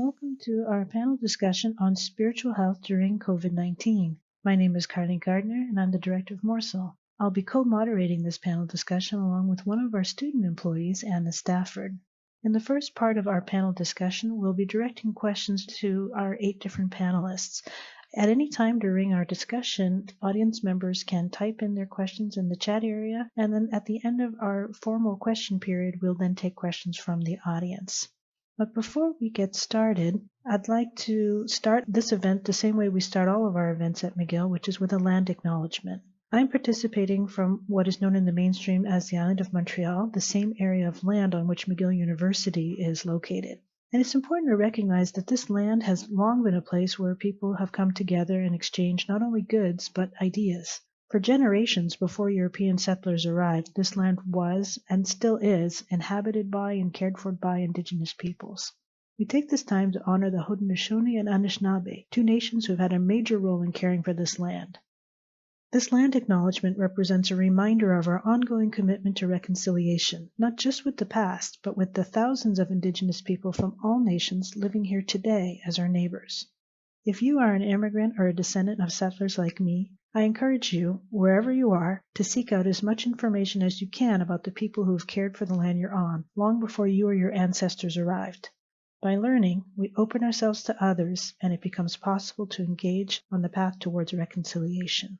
Welcome to our panel discussion on spiritual health during COVID-19. My name is Carly Gardner, and I'm the director of MORSL. I'll be co-moderating this panel discussion along with one of our student employees, Anna Stafford. In the first part of our panel discussion, we'll be directing questions to our 8 different panelists. At any time during our discussion, audience members can type in their questions in the chat area, and then at the end of our formal question period, we'll then take questions from the audience. But before we get started, I'd like to start this event the same way we start all of our events at McGill, which is with a land acknowledgement. I'm participating from what is known in the mainstream as the island of Montreal, the same area of land on which McGill University is located. And it's important to recognize that this land has long been a place where people have come together and exchanged not only goods, but ideas. For generations before European settlers arrived, this land was, and still is, inhabited by and cared for by Indigenous peoples. We take this time to honor the Haudenosaunee and Anishinaabe, 2 nations who have had a major role in caring for this land. This land acknowledgement represents a reminder of our ongoing commitment to reconciliation, not just with the past, but with the thousands of Indigenous people from all nations living here today as our neighbors. If you are an immigrant or a descendant of settlers like me, I encourage you, wherever you are, to seek out as much information as you can about the people who have cared for the land you're on, long before you or your ancestors arrived. By learning, we open ourselves to others, and it becomes possible to engage on the path towards reconciliation.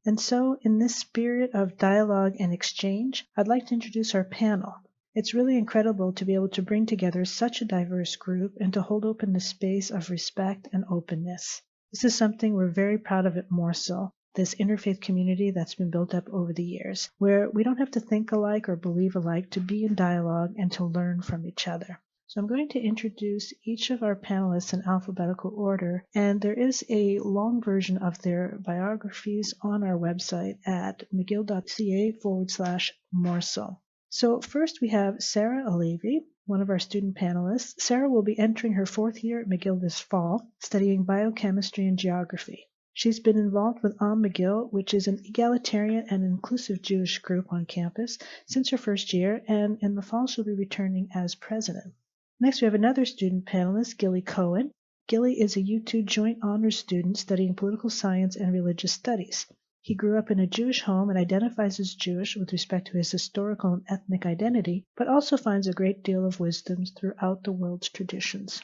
And so, in this spirit of dialogue and exchange, I'd like to introduce our panel. It's really incredible to be able to bring together such a diverse group and to hold open the space of respect and openness. This is something we're very proud of at MORSL, this interfaith community that's been built up over the years, where we don't have to think alike or believe alike to be in dialogue and to learn from each other. So I'm going to introduce each of our panelists in alphabetical order, and there is a long version of their biographies on our website at mcgill.ca/morsel. So first we have Sarah Alevy, one of our student panelists. Sarah will be entering her 4th year at McGill this fall, studying biochemistry and geography. She's been involved with McGill, which is an egalitarian and inclusive Jewish group on campus, since her 1st year, and in the fall she'll be returning as president. Next, we have another student panelist, Gilli Cohen. Gilli is a U2 Joint Honors student studying political science and religious studies. He grew up in a Jewish home and identifies as Jewish with respect to his historical and ethnic identity, but also finds a great deal of wisdom throughout the world's traditions.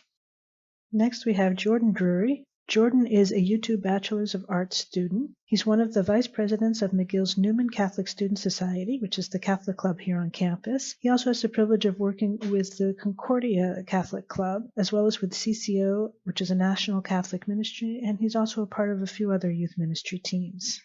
Next, we have Jordan Drury. Jordan is a U2 Bachelor's of Arts student. He's one of the vice presidents of McGill's Newman Catholic Student Society, which is the Catholic club here on campus. He also has the privilege of working with the Concordia Catholic Club, as well as with CCO, which is a national Catholic ministry, and he's also a part of a few other youth ministry teams.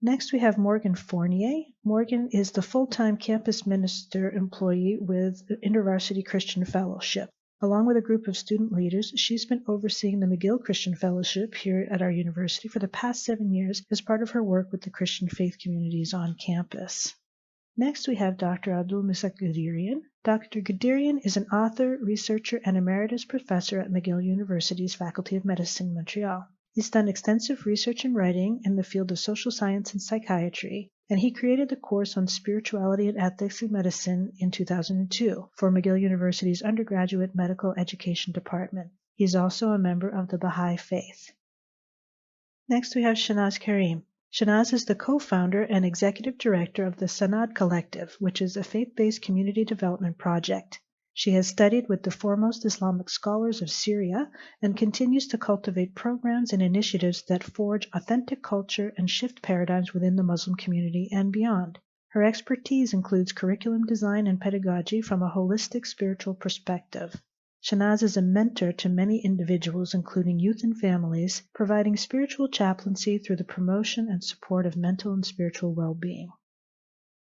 Next, we have Morgan Fournier. Morgan is the full-time campus minister employee with the InterVarsity Christian Fellowship. Along with a group of student leaders, she's been overseeing the McGill Christian Fellowship here at our university for the past 7 years as part of her work with the Christian faith communities on campus. Next, we have Dr. Abdu'l-Missagh Ghadirian. Dr. Ghadirian is an author, researcher, and emeritus professor at McGill University's Faculty of Medicine, Montreal. He's done extensive research and writing in the field of social science and psychiatry, and he created the course on spirituality and ethics in medicine in 2002 for McGill University's undergraduate medical education department. He is also a member of the Baha'i Faith. Next, we have Shahnaz Karim. Shahnaz is the co-founder and executive director of the Sanad Collective, which is a faith-based community development project. She has studied with the foremost Islamic scholars of Syria and continues to cultivate programs and initiatives that forge authentic culture and shift paradigms within the Muslim community and beyond. Her expertise includes curriculum design and pedagogy from a holistic spiritual perspective. Shahnaz is a mentor to many individuals, including youth and families, providing spiritual chaplaincy through the promotion and support of mental and spiritual well-being.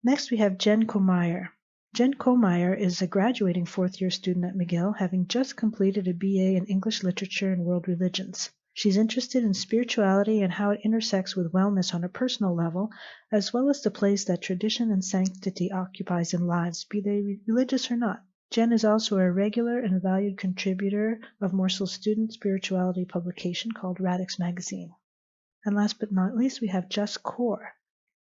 Next, we have Jen Kaumeyer. Jen Kaumeyer is a graduating 4th-year student at McGill, having just completed a BA in English Literature and World Religions. She's interested in spirituality and how it intersects with wellness on a personal level, as well as the place that tradition and sanctity occupies in lives, be they religious or not. Jen is also a regular and valued contributor of MORSL's student spirituality publication called Radix Magazine. And last but not least, we have Juss Kaur.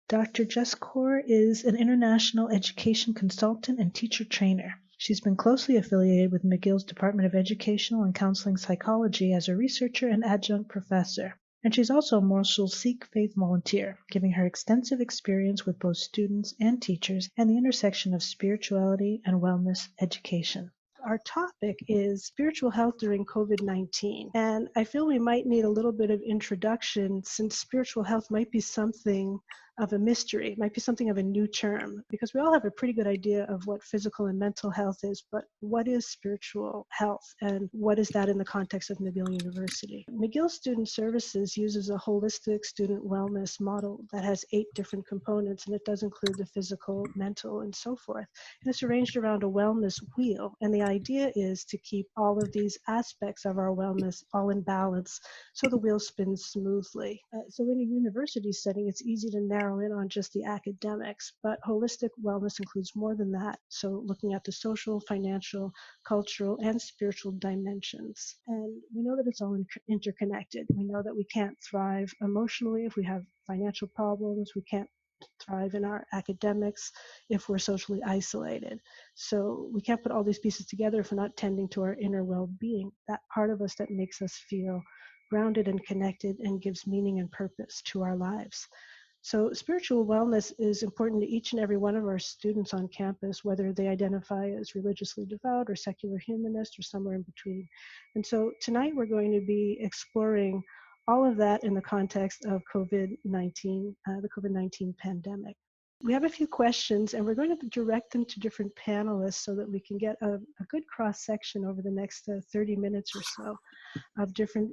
Dr. Juss Kaur is an international education consultant and teacher trainer. She's been closely affiliated with McGill's Department of Educational and Counseling Psychology as a researcher and adjunct professor. And she's also a MORSL Sikh faith volunteer, giving her extensive experience with both students and teachers and the intersection of spirituality and wellness education. Our topic is spiritual health during COVID-19, and I feel we might need a little bit of introduction since spiritual health might be something of a mystery, it might be something of a new term, because we all have a pretty good idea of what physical and mental health is, but what is spiritual health and what is that in the context of McGill University? McGill Student Services uses a holistic student wellness model that has 8 different components, and it does include the physical, mental, and so forth. And it's arranged around a wellness wheel, and the idea is to keep all of these aspects of our wellness all in balance so the wheel spins smoothly. So in a university setting, it's easy to narrow in on just the academics, but holistic wellness includes more than that. So looking at the social, financial, cultural, and spiritual dimensions. And we know that it's all interconnected. We know that we can't thrive emotionally if we have financial problems. We can't thrive in our academics if we're socially isolated. So we can't put all these pieces together if we're not tending to our inner well-being, that part of us that makes us feel grounded and connected and gives meaning and purpose to our lives. So spiritual wellness is important to each and every one of our students on campus, whether they identify as religiously devout or secular humanist or somewhere in between. And so tonight we're going to be exploring all of that in the context of COVID-19, the COVID-19 pandemic. We have a few questions, and we're going to direct them to different panelists so that we can get a good cross-section over the next 30 minutes or so of different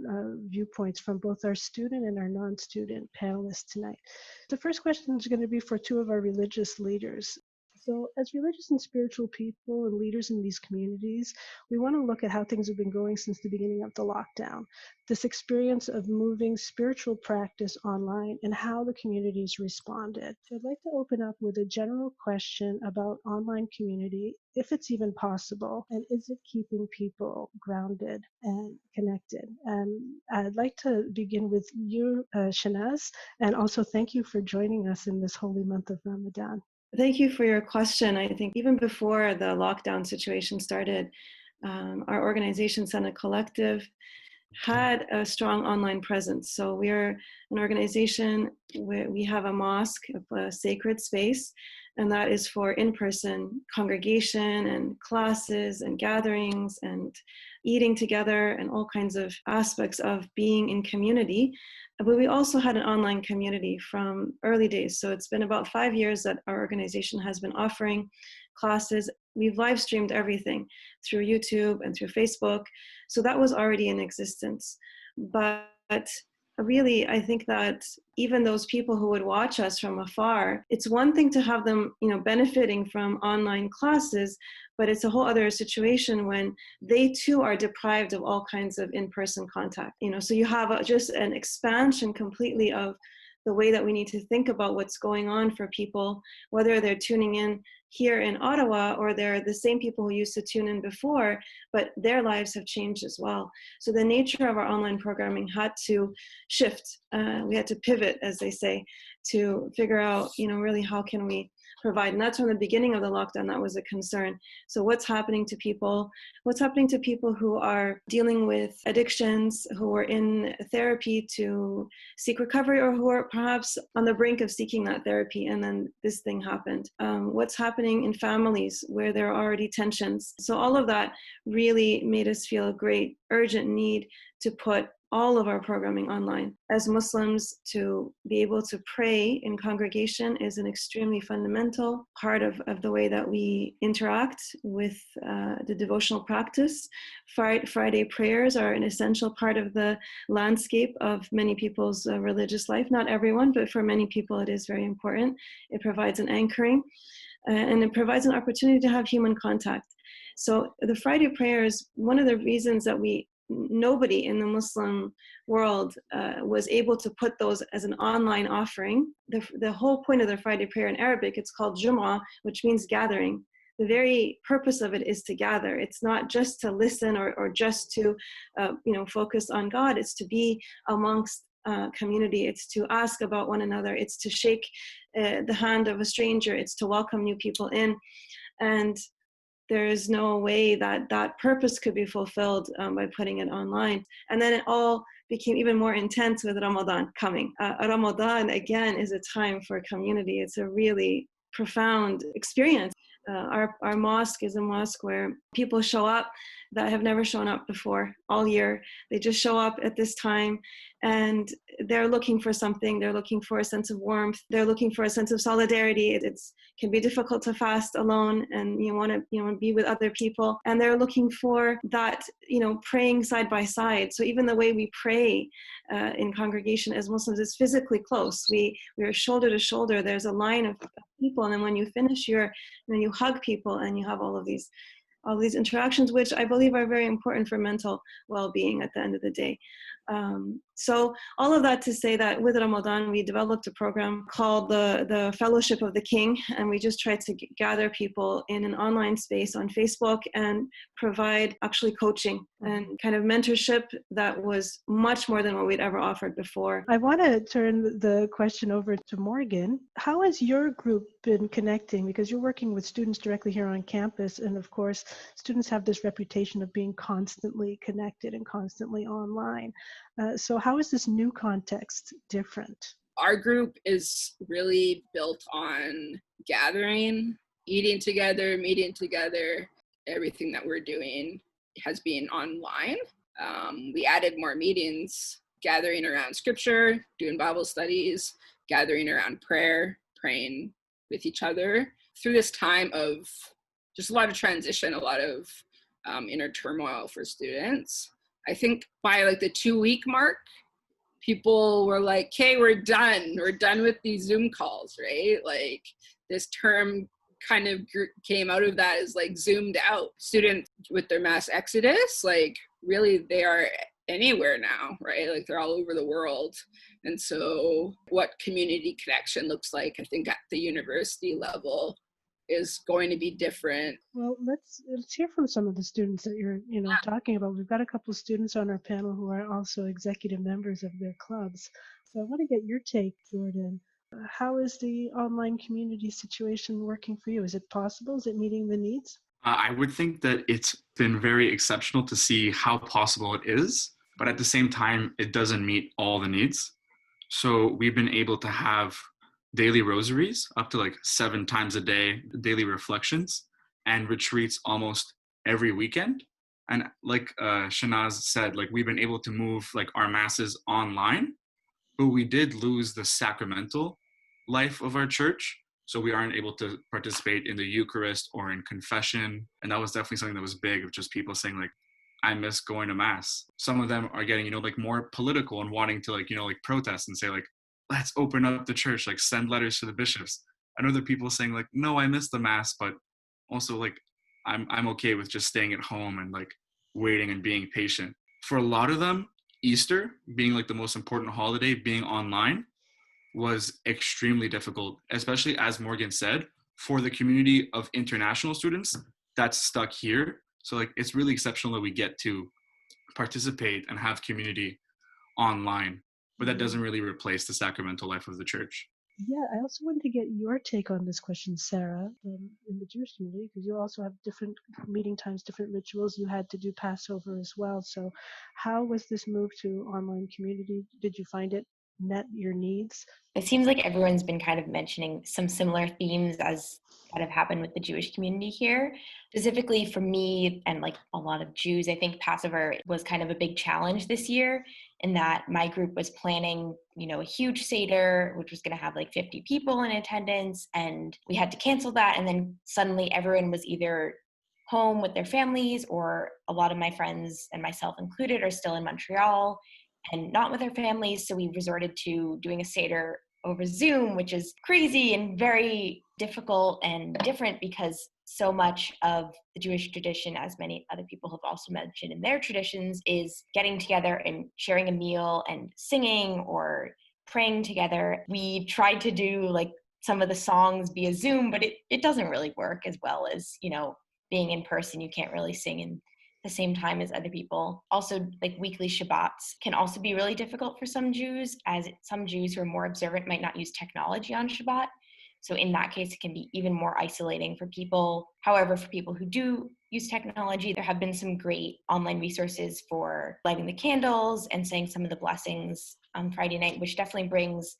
viewpoints from both our student and our non-student panelists tonight. The first question is going to be for 2 of our religious leaders. So as religious and spiritual people and leaders in these communities, we want to look at how things have been going since the beginning of the lockdown, this experience of moving spiritual practice online and how the communities responded. So I'd like to open up with a general question about online community, if it's even possible, and is it keeping people grounded and connected? I'd like to begin with you, Shanaz, and also thank you for joining us in this holy month of Ramadan. Thank you for your question. I think even before the lockdown situation started, our organization, Senate Collective, had a strong online presence. So we are an organization where we have a mosque, a sacred space, and that is for in-person congregation and classes and gatherings and eating together and all kinds of aspects of being in community. But we also had an online community from early days. So it's been about 5 years that our organization has been offering classes. We've live streamed everything through YouTube and through Facebook. So that was already in existence. But really, I think that even those people who would watch us from afar, it's one thing to have them, benefiting from online classes, but it's a whole other situation when they too are deprived of all kinds of in-person contact. So you have just an expansion completely of the way that we need to think about what's going on for people, whether they're tuning in here in Ottawa or they're the same people who used to tune in before, but their lives have changed as well. So the nature of our online programming had to shift. We had to pivot, as they say, to figure out, really how can we provide. And that's from the beginning of the lockdown, that was a concern. So what's happening to people? What's happening to people who are dealing with addictions, who are in therapy to seek recovery, or who are perhaps on the brink of seeking that therapy, and then this thing happened? What's happening in families where there are already tensions? So all of that really made us feel a great urgent need to put all of our programming online. As Muslims, to be able to pray in congregation is an extremely fundamental part of the way that we interact with the devotional practice. Friday prayers are an essential part of the landscape of many people's religious life. Not everyone, but for many people it is very important. It provides an anchoring and it provides an opportunity to have human contact. So the Friday prayers, one of the reasons that nobody in the Muslim world was able to put those as an online offering. The whole point of the Friday prayer in Arabic, it's called Jum'ah, which means gathering. The very purpose of it is to gather. It's not just to listen or just to focus on God. It's to be amongst community. It's to ask about one another. It's to shake the hand of a stranger. It's to welcome new people in. And there is no way that that purpose could be fulfilled by putting it online. And then it all became even more intense with Ramadan coming. Ramadan, again, is a time for community. It's a really profound experience. Our mosque is a mosque where people show up that have never shown up before all year. They just show up at this time and they're looking for something. They're looking for a sense of warmth. They're looking for a sense of solidarity. It can be difficult to fast alone, and you want to be with other people. And they're looking for that, praying side by side. So even the way we pray in congregation as Muslims is physically close. We're shoulder to shoulder. There's a line of people, and then when you finish, you hug people, and you have all these interactions, which I believe are very important for mental well-being at the end of the day. So all of that to say that with Ramadan, we developed a program called the Fellowship of the King, and we just tried to gather people in an online space on Facebook and provide actually coaching and kind of mentorship that was much more than what we'd ever offered before. I want to turn the question over to Morgan. How has your group been connecting? Because you're working with students directly here on campus, and of course, students have this reputation of being constantly connected and constantly online. So how is this new context different? Our group is really built on gathering, eating together, meeting together. Everything that we're doing has been online. We added more meetings, gathering around scripture, doing Bible studies, gathering around prayer, praying with each other through this time of just a lot of transition, a lot of inner turmoil for students. I think by like the 2-week mark, people were like, "Okay, we're done with these Zoom calls," right? Like this term kind of came out of that as like zoomed out. Students with their mass exodus, like really they are anywhere now, right? Like they're all over the world. And so what community connection looks like, I think at the university level is going to be different. Well, let's hear from some of the students that you're talking about. We've got a couple of students on our panel who are also executive members of their clubs. So I want to get your take, Jordan. How is the online community situation working for you? Is it possible? Is it meeting the needs? I would think that it's been very exceptional to see how possible it is, but at the same time, it doesn't meet all the needs. So we've been able to have daily rosaries up to like 7 times a day, daily reflections, and retreats almost every weekend. And like Shanaz said, like we've been able to move like our masses online, but we did lose the sacramental life of our church. So we aren't able to participate in the Eucharist or in confession. And that was definitely something that was big, of just people saying like, I miss going to mass. Some of them are getting, like more political and wanting to like protest and say like, let's open up the church, like send letters to the bishops. And other people saying like, no, I miss the mass, but also like, I'm okay with just staying at home and like waiting and being patient. For a lot of them, Easter being like the most important holiday, being online was extremely difficult, especially as Morgan said, for the community of international students that's stuck here. So like, it's really exceptional that we get to participate and have community online, but that doesn't really replace the sacramental life of the church. Yeah, I also wanted to get your take on this question, Sarah, in the Jewish community, because you also have different meeting times, different rituals. You had to do Passover as well. So how was this move to online community? Did you find it met your needs? It seems like everyone's been kind of mentioning some similar themes as kind of happened with the Jewish community here. Specifically for me and like a lot of Jews, I think Passover was kind of a big challenge this year, in that my group was planning, a huge Seder, which was going to have like 50 people in attendance, and we had to cancel that. And then suddenly everyone was either home with their families, or a lot of my friends and myself included are still in Montreal and not with their families. So we resorted to doing a Seder over Zoom, which is crazy and very difficult and different, because so much of the Jewish tradition, as many other people have also mentioned in their traditions, is getting together and sharing a meal and singing or praying together. We tried to do like some of the songs via Zoom, but it doesn't really work as well as, being in person. You can't really sing in the same time as other people. Also, like weekly Shabbats can also be really difficult for some Jews, as some Jews who are more observant might not use technology on Shabbat. So in that case, it can be even more isolating for people. However, for people who do use technology, there have been some great online resources for lighting the candles and saying some of the blessings on Friday night, which definitely brings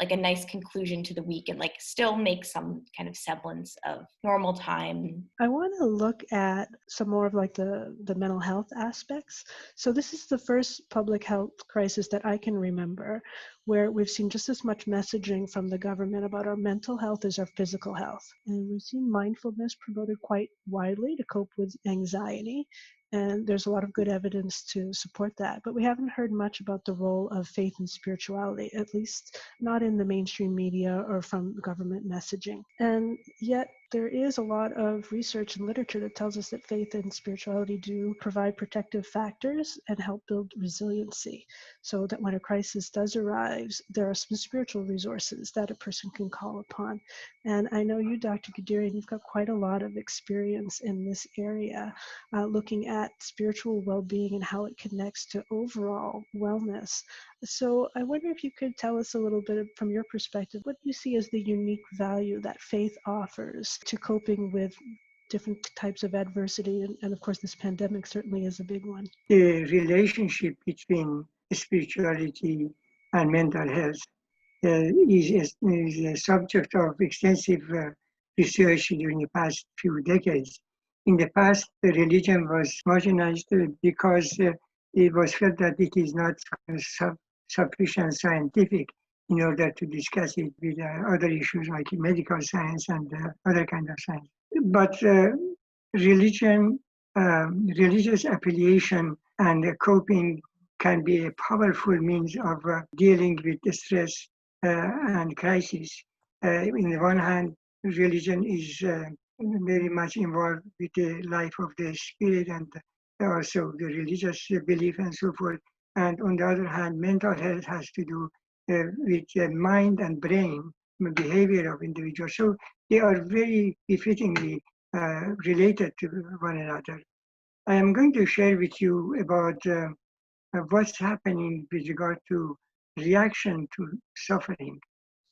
like a nice conclusion to the week and like still make some kind of semblance of normal time. I want to look at some more of like the mental health aspects. So this is the first public health crisis that I can remember where we've seen just as much messaging from the government about our mental health as our physical health. And we've seen mindfulness promoted quite widely to cope with anxiety. And there's a lot of good evidence to support that. But we haven't heard much about the role of faith and spirituality, at least not in the mainstream media or from government messaging. And yet there is a lot of research and literature that tells us that faith and spirituality do provide protective factors and help build resiliency, so that when a crisis does arise, there are some spiritual resources that a person can call upon. And I know you, Dr. Ghadirian, you've got quite a lot of experience in this area, looking at spiritual well-being and how it connects to overall wellness. So I wonder if you could tell us a little bit from your perspective, what do you see as the unique value that faith offers to coping with different types of adversity? And of course, this pandemic certainly is a big one. The relationship between spirituality and mental health is a subject of extensive research during the past few decades. In the past, the religion was marginalized because it was felt that it is not sufficient scientific in order to discuss it with other issues like medical science and other kind of science. But religion, religious affiliation and coping can be a powerful means of dealing with the stress and crisis. On the one hand, religion is very much involved with the life of the spirit and also the religious belief and so forth. And on the other hand, mental health has to do with the mind and brain behavior of individuals. So they are very befittingly related to one another. I am going to share with you about what's happening with regard to reaction to suffering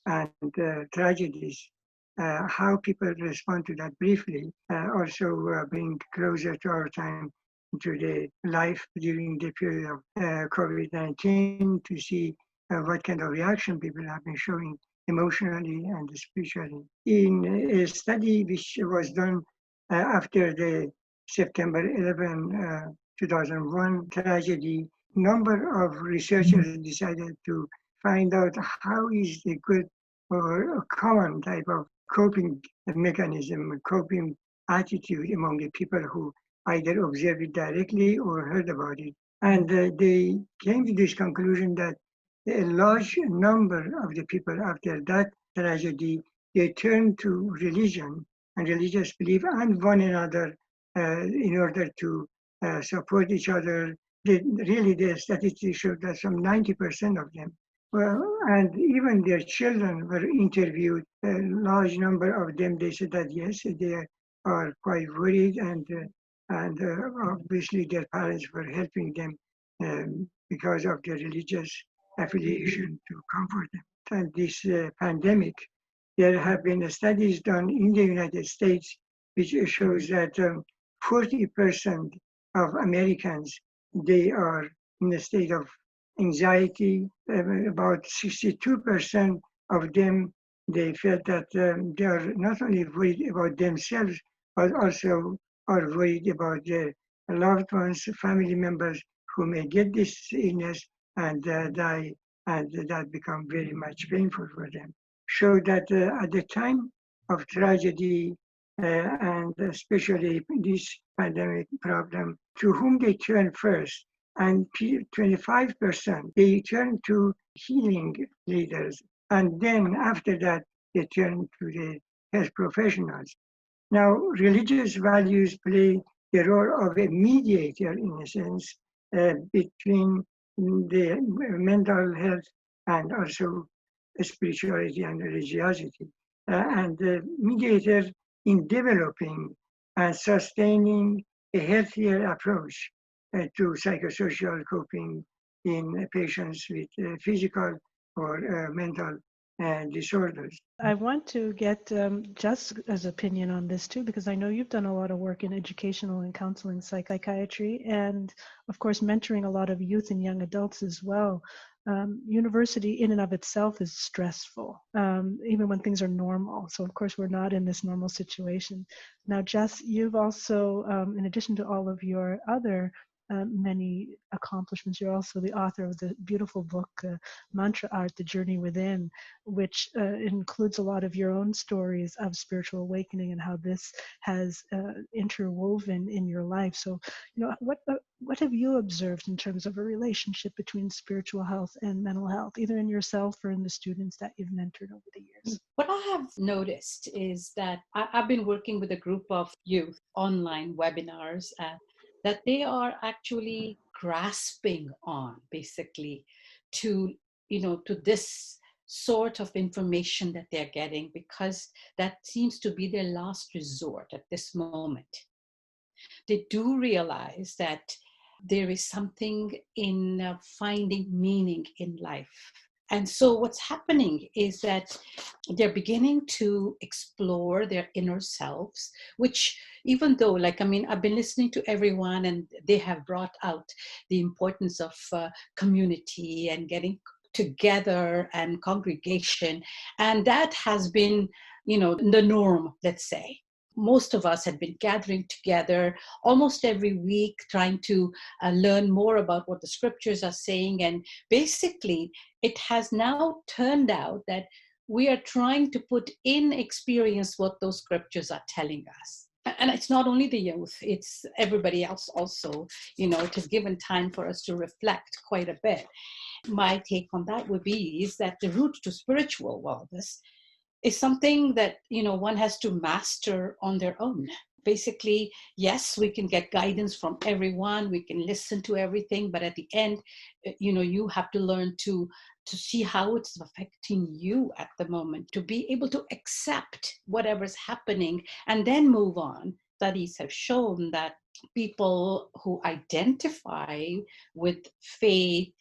and tragedies, how people respond to that briefly, also bring closer to our time to the life during the period of COVID-19 to see what kind of reaction people have been showing emotionally and spiritually. In a study which was done after the September 11, 2001 tragedy, number of researchers decided to find out how is the good or a common type of coping mechanism, coping attitude among the people who either observed it directly or heard about it. And they came to this conclusion that a large number of the people after that tragedy, they turned to religion and religious belief and one another in order to support each other. Really, the statistics showed that some 90% of them, and even their children were interviewed. A large number of them, they said that yes, they are quite worried, and obviously their parents were helping them because of their religious affiliation to comfort them. And this pandemic, there have been studies done in the United States which shows that 40% of Americans, they are in a state of anxiety. About 62% of them, they felt that they are not only worried about themselves, but also are worried about their loved ones, family members who may get this illness and die, and that become very much painful for them. Show that at the time of tragedy, and especially this pandemic problem, to whom they turn first, and 25%, they turn to healing leaders. And then after that, they turn to the health professionals. Now, religious values play the role of a mediator, in a sense, between the mental health and also spirituality and religiosity. And the mediator in developing and sustaining a healthier approach to psychosocial coping in patients with physical or mental disorders. I want to get Juss's opinion on this too, because I know you've done a lot of work in educational and counseling psychiatry, and of course mentoring a lot of youth and young adults as well. University in and of itself is stressful, even when things are normal. So of course we're not in this normal situation. Now, Juss, you've also, in addition to all of your other many accomplishments, you're also the author of the beautiful book, Mantra Art, The Journey Within, which includes a lot of your own stories of spiritual awakening and how this has interwoven in your life. So, what have you observed in terms of a relationship between spiritual health and mental health, either in yourself or in the students that you've mentored over the years? What I have noticed is that I've been working with a group of youth online webinars that they are actually grasping on, basically, to this sort of information that they're getting, because that seems to be their last resort at this moment. They do realize that there is something in finding meaning in life. And so what's happening is that they're beginning to explore their inner selves, which even though, I've been listening to everyone and they have brought out the importance of community and getting together and congregation. And that has been, the norm, let's say. Most of us had been gathering together almost every week, trying to learn more about what the scriptures are saying. And basically, it has now turned out that we are trying to put in experience what those scriptures are telling us. And it's not only the youth, it's everybody else also. It has given time for us to reflect quite a bit. My take on that would be is that the route to spiritual wellness is something that, one has to master on their own. Basically, yes, we can get guidance from everyone, we can listen to everything, but at the end, you have to learn to see how it's affecting you at the moment, to be able to accept whatever's happening and then move on. Studies have shown that people who identify with faith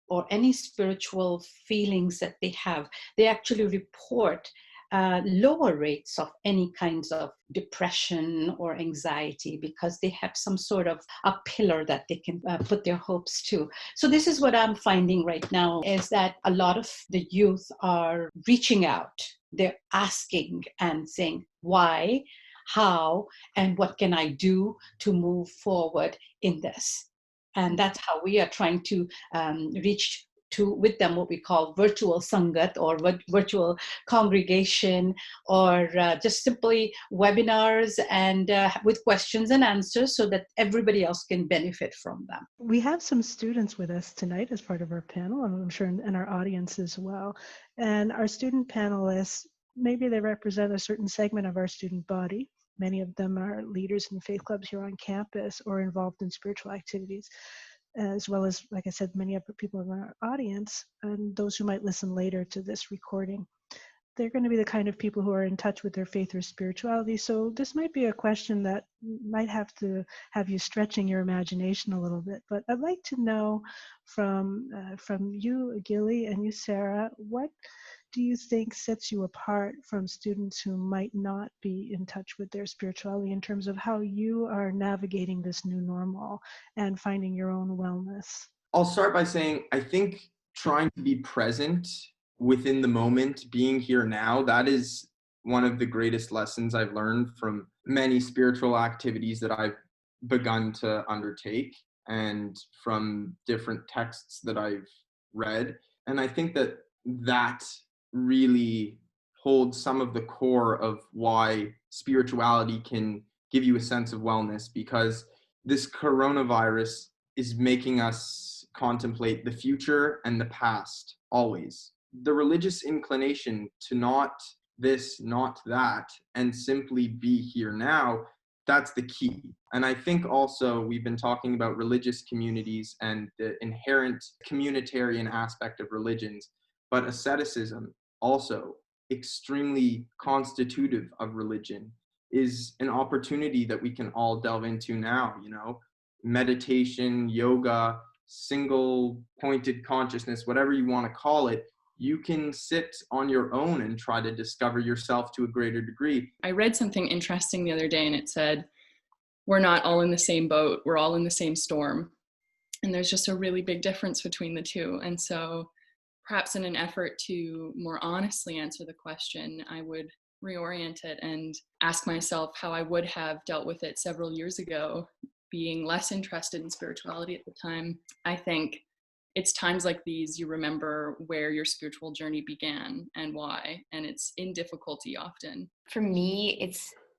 or any spiritual feelings that they have, they actually report lower rates of any kinds of depression or anxiety, because they have some sort of a pillar that they can put their hopes to. So this is what I'm finding right now, is that a lot of the youth are reaching out. They're asking and saying, why, how, and what can I do to move forward in this? And that's how we are trying to reach to with them what we call virtual sangat, or virtual congregation, or just simply webinars and with questions and answers, so that everybody else can benefit from them. We have some students with us tonight as part of our panel, and I'm sure in our audience as well. And our student panelists, maybe they represent a certain segment of our student body. Many of them are leaders in faith clubs here on campus or involved in spiritual activities, as well as, like I said, many of the people in our audience and those who might listen later to this recording. They're going to be the kind of people who are in touch with their faith or spirituality. So this might be a question that might have to have you stretching your imagination a little bit. But I'd like to know from you, Gilli, and you, Sarah, what do you think sets you apart from students who might not be in touch with their spirituality, in terms of how you are navigating this new normal and finding your own wellness? I'll start by saying, I think trying to be present within the moment, being here now, that is one of the greatest lessons I've learned from many spiritual activities that I've begun to undertake, and from different texts that I've read. And I think that really holds some of the core of why spirituality can give you a sense of wellness, because this coronavirus is making us contemplate the future and the past always. The religious inclination to not this, not that, and simply be here now, that's the key. And I think also we've been talking about religious communities and the inherent communitarian aspect of religions, but asceticism, also extremely constitutive of religion, is an opportunity that we can all delve into now. Meditation, yoga, single pointed consciousness, whatever you want to call it, you can sit on your own and try to discover yourself to a greater degree. I read something interesting the other day, and it said, we're not all in the same boat, we're all in the same storm. And there's just a really big difference between the two. And so perhaps in an effort to more honestly answer the question, I would reorient it and ask myself how I would have dealt with it several years ago, being less interested in spirituality at the time. I think it's times like these you remember where your spiritual journey began and why, and it's in difficulty often. For me,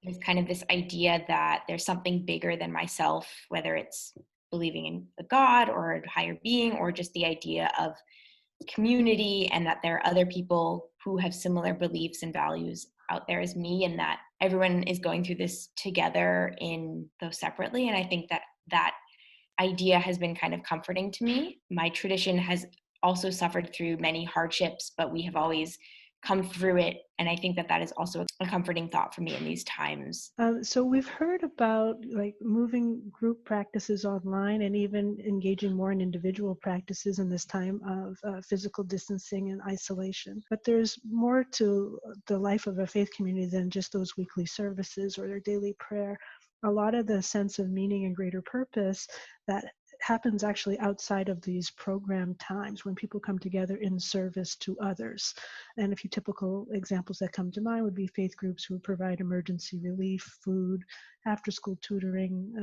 there's kind of this idea that there's something bigger than myself, whether it's believing in a God or a higher being, or just the idea of community, and that there are other people who have similar beliefs and values out there as me, and that everyone is going through this together though separately. And I think that idea has been kind of comforting to me. My tradition has also suffered through many hardships, but we have always come through it. And I think that is also a comforting thought for me in these times. So we've heard about like moving group practices online and even engaging more in individual practices in this time of physical distancing and isolation. But there's more to the life of a faith community than just those weekly services or their daily prayer. A lot of the sense of meaning and greater purpose that happens actually outside of these program times when people come together in service to others. And a few typical examples that come to mind would be faith groups who provide emergency relief, food, after-school tutoring,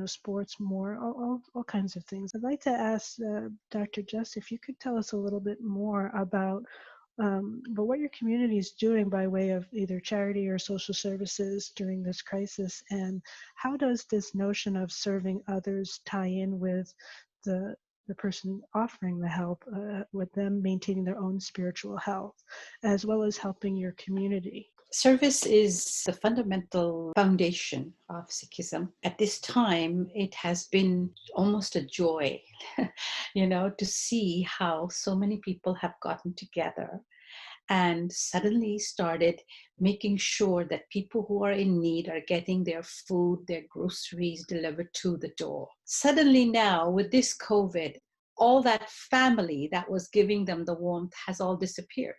sports, more, all kinds of things. I'd like to ask Dr. Juss if you could tell us a little bit more about but what your community is doing by way of either charity or social services during this crisis, and how does this notion of serving others tie in with the person offering the help, with them maintaining their own spiritual health, as well as helping your community? Service is the fundamental foundation of Sikhism. At this time, it has been almost a joy, to see how so many people have gotten together and suddenly started making sure that people who are in need are getting their food, their groceries delivered to the door. Suddenly now, with this COVID, all that family that was giving them the warmth has all disappeared.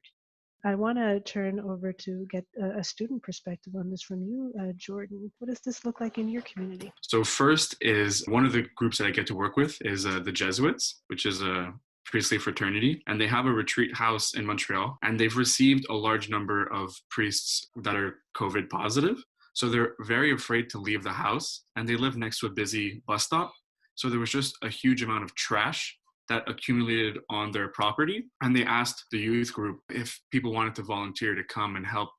I want to turn over to get a student perspective on this from you, Jordan. What does this look like in your community? So first is one of the groups that I get to work with is the Jesuits, which is a priestly fraternity, and they have a retreat house in Montreal, and they've received a large number of priests that are COVID positive. So they're very afraid to leave the house, and they live next to a busy bus stop. So there was just a huge amount of trash that accumulated on their property, and they asked the youth group if people wanted to volunteer to come and help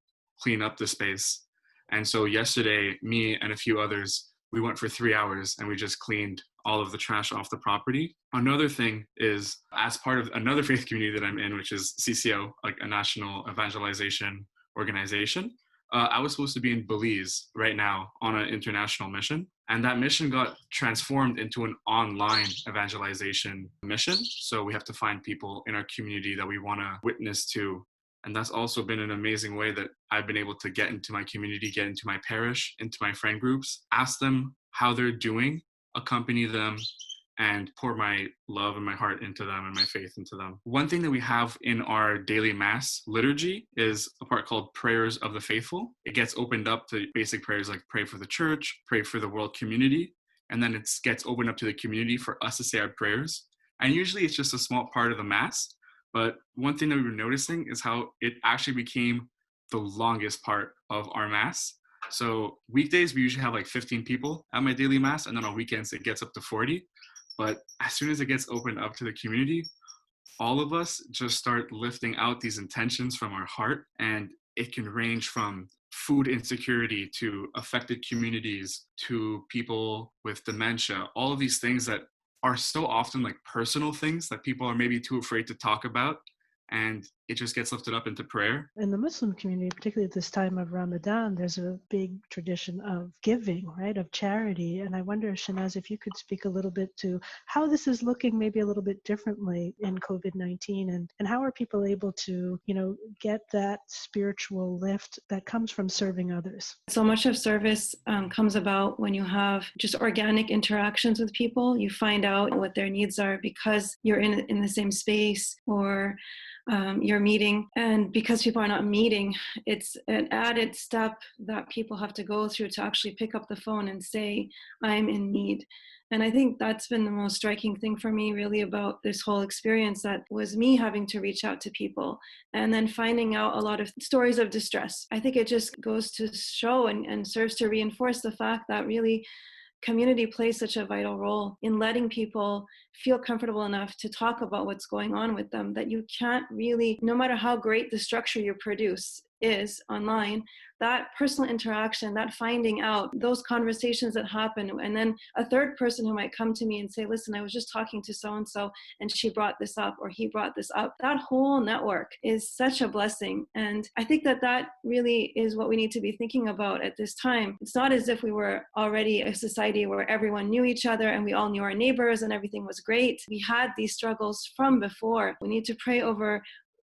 clean up the space. And so yesterday, me and a few others, we went for 3 hours and we just cleaned all of the trash off the property. Another thing is, as part of another faith community that I'm in, which is CCO, like a national evangelization organization, I was supposed to be in Belize right now on an international mission. And that mission got transformed into an online evangelization mission. So we have to find people in our community that we want to witness to. And that's also been an amazing way that I've been able to get into my community, get into my parish, into my friend groups, ask them how they're doing, accompany them, and pour my love and my heart into them and my faith into them. One thing that we have in our daily mass liturgy is a part called Prayers of the Faithful. It gets opened up to basic prayers like pray for the church, pray for the world community, and then it gets opened up to the community for us to say our prayers. And usually it's just a small part of the mass, but one thing that we were noticing is how it actually became the longest part of our mass. So weekdays, we usually have like 15 people at my daily mass, and then on weekends, it gets up to 40. But as soon as it gets opened up to the community, all of us just start lifting out these intentions from our heart. And it can range from food insecurity to affected communities to people with dementia, all of these things that are so often like personal things that people are maybe too afraid to talk about. And it just gets lifted up into prayer. In the Muslim community, particularly at this time of Ramadan, there's a big tradition of giving, right, of charity. And I wonder, Shanaz, if you could speak a little bit to how this is looking maybe a little bit differently in COVID-19, and how are people able to, get that spiritual lift that comes from serving others? So much of service comes about when you have just organic interactions with people. You find out what their needs are because you're in the same space, or your meeting. And because people are not meeting, it's an added step that people have to go through to actually pick up the phone and say, I'm in need. And I think that's been the most striking thing for me really about this whole experience, that was me having to reach out to people and then finding out a lot of stories of distress. I think it just goes to show and serves to reinforce the fact that really community plays such a vital role in letting people feel comfortable enough to talk about what's going on with them, that you can't really, no matter how great the structure you produce is online, that personal interaction, that finding out, those conversations that happen, and then a third person who might come to me and say, listen, I was just talking to so-and-so and she brought this up or he brought this up. That whole network is such a blessing. And I think that that really is what we need to be thinking about at this time. It's not as if we were already a society where everyone knew each other and we all knew our neighbors and everything was great. We had these struggles from before. We need to pray over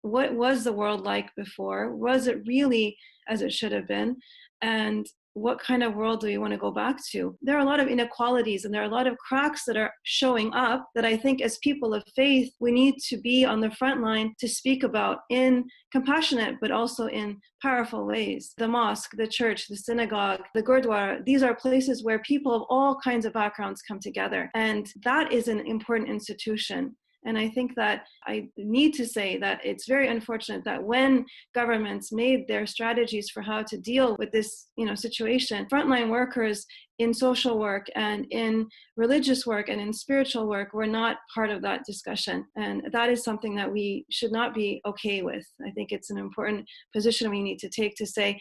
what was the world like before? Was it really as it should have been? And what kind of world do we want to go back to? There are a lot of inequalities and there are a lot of cracks that are showing up that I think as people of faith, we need to be on the front line to speak about in compassionate, but also in powerful ways. The mosque, the church, the synagogue, the gurdwara, these are places where people of all kinds of backgrounds come together. And that is an important institution. And I think that I need to say that it's very unfortunate that when governments made their strategies for how to deal with this, situation, frontline workers in social work and in religious work and in spiritual work were not part of that discussion. And that is something that we should not be okay with. I think it's an important position we need to take to say,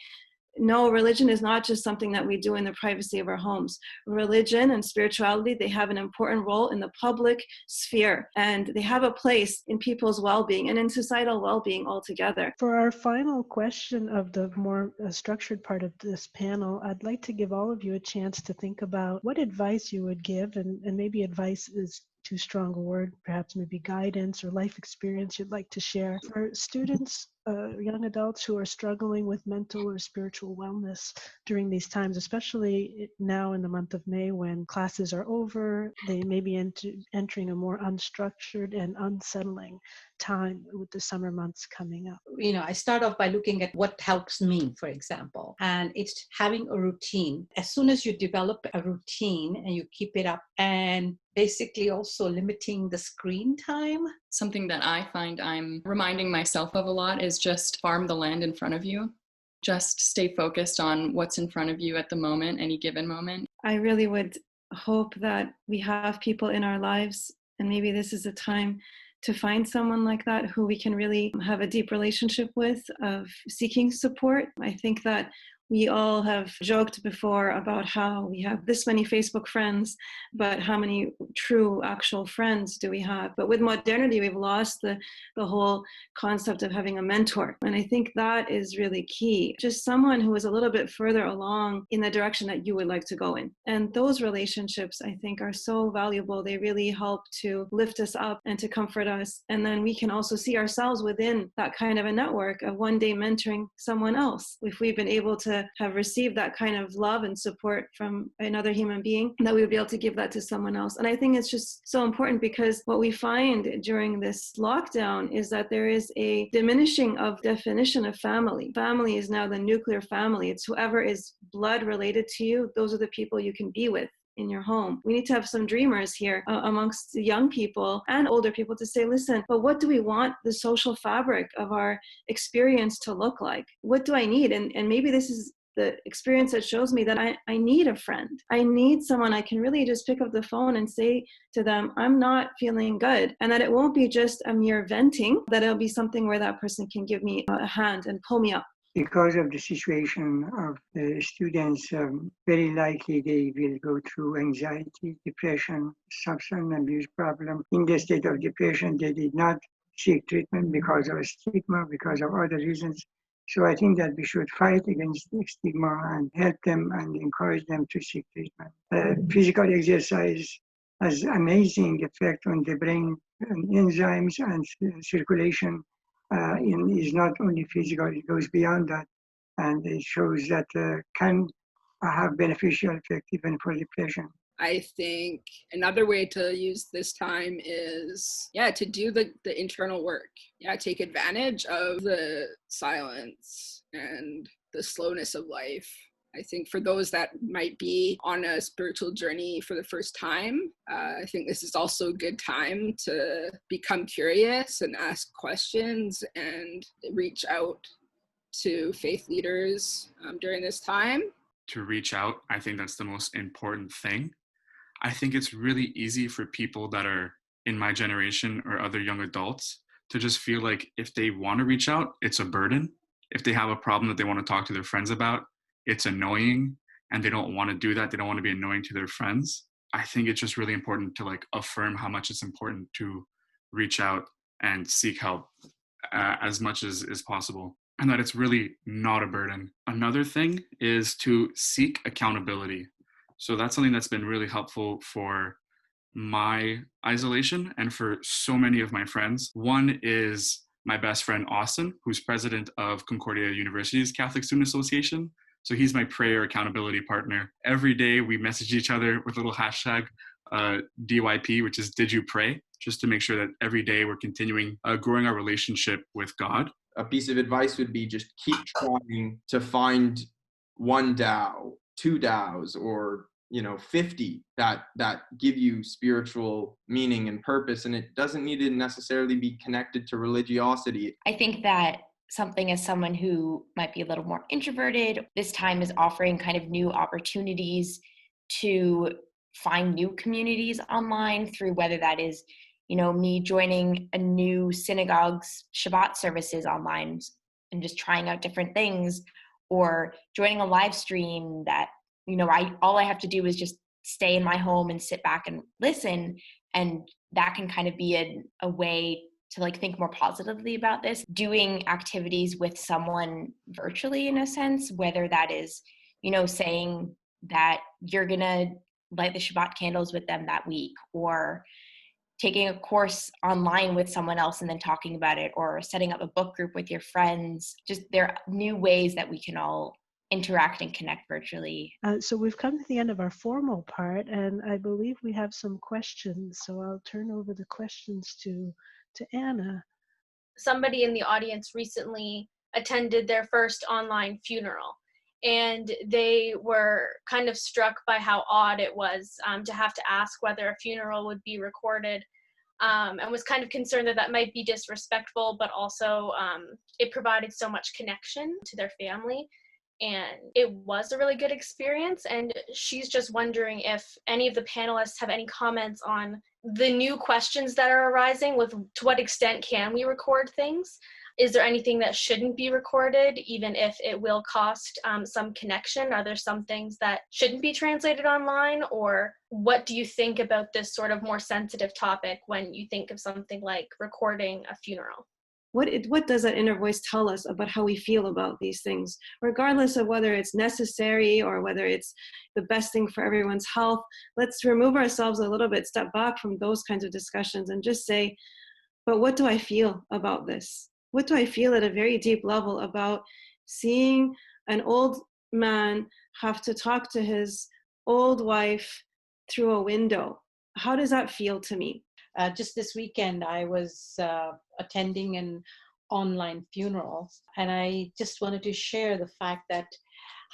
no, religion is not just something that we do in the privacy of our homes. Religion and spirituality, they have an important role in the public sphere, and they have a place in people's well-being and in societal well-being altogether. For our final question of the more structured part of this panel, I'd like to give all of you a chance to think about what advice you would give, and maybe advice is too strong a word, perhaps maybe guidance or life experience you'd like to share for students, young adults who are struggling with mental or spiritual wellness during these times, especially now in the month of May when classes are over. They may be entering a more unstructured and unsettling time with the summer months coming up. I start off by looking at what helps me, for example, and it's having a routine. As soon as you develop a routine and you keep it up, and basically also limiting the screen time. Something that I find I'm reminding myself of a lot is just farm the land in front of you. Just stay focused on what's in front of you at the moment, any given moment. I really would hope that we have people in our lives, and maybe this is a time to find someone like that who we can really have a deep relationship with, of seeking support. I think that we all have joked before about how we have this many Facebook friends, but how many true, actual friends do we have? But with modernity, we've lost the whole concept of having a mentor. And I think that is really key. Just someone who is a little bit further along in the direction that you would like to go in. And those relationships, I think, are so valuable. They really help to lift us up and to comfort us. And then we can also see ourselves within that kind of a network of one day mentoring someone else. If we've been able to have received that kind of love and support from another human being, that we would be able to give that to someone else. And I think it's just so important, because what we find during this lockdown is that there is a diminishing of definition of family. Family is now the nuclear family. It's whoever is blood related to you. Those are the people you can be with in your home. We need to have some dreamers here amongst the young people and older people to say, listen, but what do we want the social fabric of our experience to look like? What do I need? And maybe this is the experience that shows me that I need a friend. I need someone I can really just pick up the phone and say to them, I'm not feeling good. And that it won't be just a mere venting, that it'll be something where that person can give me a hand and pull me up. Because of the situation of the students, very likely they will go through anxiety, depression, substance abuse problem. In the state of depression, they did not seek treatment because of stigma, because of other reasons. So I think that we should fight against stigma and help them and encourage them to seek treatment. Physical exercise has amazing effect on the brain and enzymes and circulation. Is not only physical, it goes beyond that, and it shows that can have beneficial effect even for depression. I think another way to use this time is, to do the internal work. Take advantage of the silence and the slowness of life. I think for those that might be on a spiritual journey for the first time, I think this is also a good time to become curious and ask questions and reach out to faith leaders during this time. To reach out, I think that's the most important thing. I think it's really easy for people that are in my generation or other young adults to just feel like if they want to reach out, it's a burden. If they have a problem that they want to talk to their friends about, it's annoying, and they don't want to do that. They don't want to be annoying to their friends. I think it's just really important to affirm how much it's important to reach out and seek help as much as is possible, and that it's really not a burden. Another thing is to seek accountability. So that's something that's been really helpful for my isolation and for so many of my friends. One is my best friend, Austin, who's president of Concordia University's Catholic Student Association. So he's my prayer accountability partner. Every day we message each other with a little hashtag DYP, which is Did You Pray? Just to make sure that every day we're continuing growing our relationship with God. A piece of advice would be just keep trying to find one Tao, two Taos, or 50 that give you spiritual meaning and purpose. And it doesn't need to necessarily be connected to religiosity. I think that something as someone who might be a little more introverted, this time is offering kind of new opportunities to find new communities online through whether that is, me joining a new synagogue's Shabbat services online and just trying out different things, or joining a live stream that, all I have to do is just stay in my home and sit back and listen. And that can kind of be a way to think more positively about this. Doing activities with someone virtually, in a sense, whether that is, saying that you're going to light the Shabbat candles with them that week, or taking a course online with someone else and then talking about it, or setting up a book group with your friends. Just there are new ways that we can all interact and connect virtually. So we've come to the end of our formal part, and I believe we have some questions. So I'll turn over the questions to Anna. Somebody in the audience recently attended their first online funeral, and they were kind of struck by how odd it was to have to ask whether a funeral would be recorded, and was kind of concerned that might be disrespectful, but also it provided so much connection to their family. And it was a really good experience. And she's just wondering if any of the panelists have any comments on the new questions that are arising with to what extent can we record things? Is there anything that shouldn't be recorded, even if it will cost some connection? Are there some things that shouldn't be translated online? Or what do you think about this sort of more sensitive topic when you think of something like recording a funeral? What does that inner voice tell us about how we feel about these things, regardless of whether it's necessary or whether it's the best thing for everyone's health? Let's remove ourselves a little bit, step back from those kinds of discussions and just say, but what do I feel about this? What do I feel at a very deep level about seeing an old man have to talk to his old wife through a window? How does that feel to me? Just this weekend, I was attending an online funeral, and I just wanted to share the fact that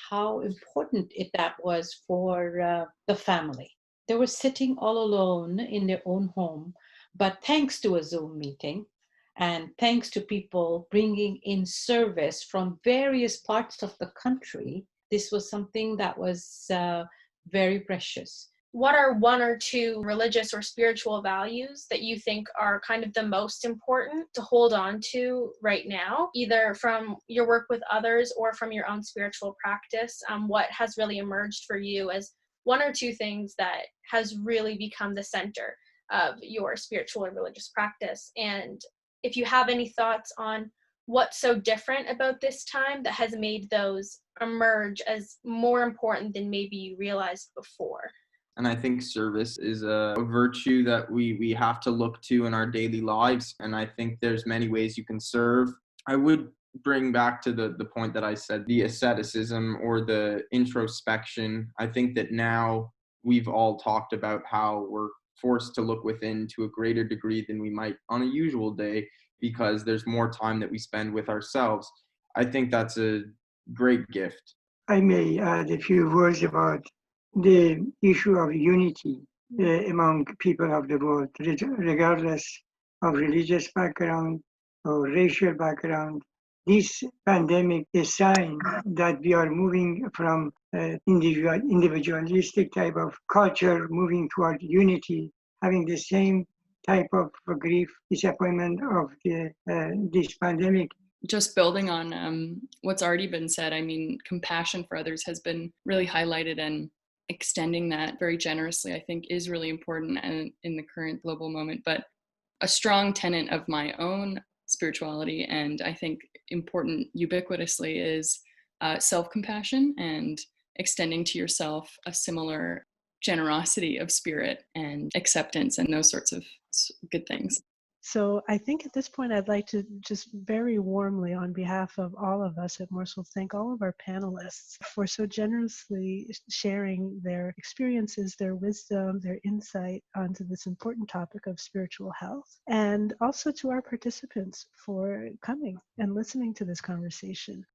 how important that was for the family. They were sitting all alone in their own home, but thanks to a Zoom meeting, and thanks to people bringing in service from various parts of the country, this was something that was very precious. What are one or two religious or spiritual values that you think are kind of the most important to hold on to right now, either from your work with others or from your own spiritual practice? What has really emerged for you as one or two things that has really become the center of your spiritual and religious practice? And if you have any thoughts on what's so different about this time that has made those emerge as more important than maybe you realized before. And I think service is a virtue that we have to look to in our daily lives. And I think there's many ways you can serve. I would bring back to the point that I said, the asceticism or the introspection. I think that now we've all talked about how we're forced to look within to a greater degree than we might on a usual day because there's more time that we spend with ourselves. I think that's a great gift. I may add a few words about the issue of unity among people of the world, regardless of religious background or racial background. This pandemic is a sign that we are moving from individualistic type of culture, moving toward unity, having the same type of grief, disappointment of this pandemic. Just building on what's already been said, I mean, compassion for others has been really highlighted, and extending that very generously, I think, is really important in the current global moment. But a strong tenet of my own spirituality, and I think important ubiquitously, is self-compassion and extending to yourself a similar generosity of spirit and acceptance and those sorts of good things. So I think at this point, I'd like to just very warmly, on behalf of all of us at MORSL, thank all of our panelists for so generously sharing their experiences, their wisdom, their insight onto this important topic of spiritual health, and also to our participants for coming and listening to this conversation.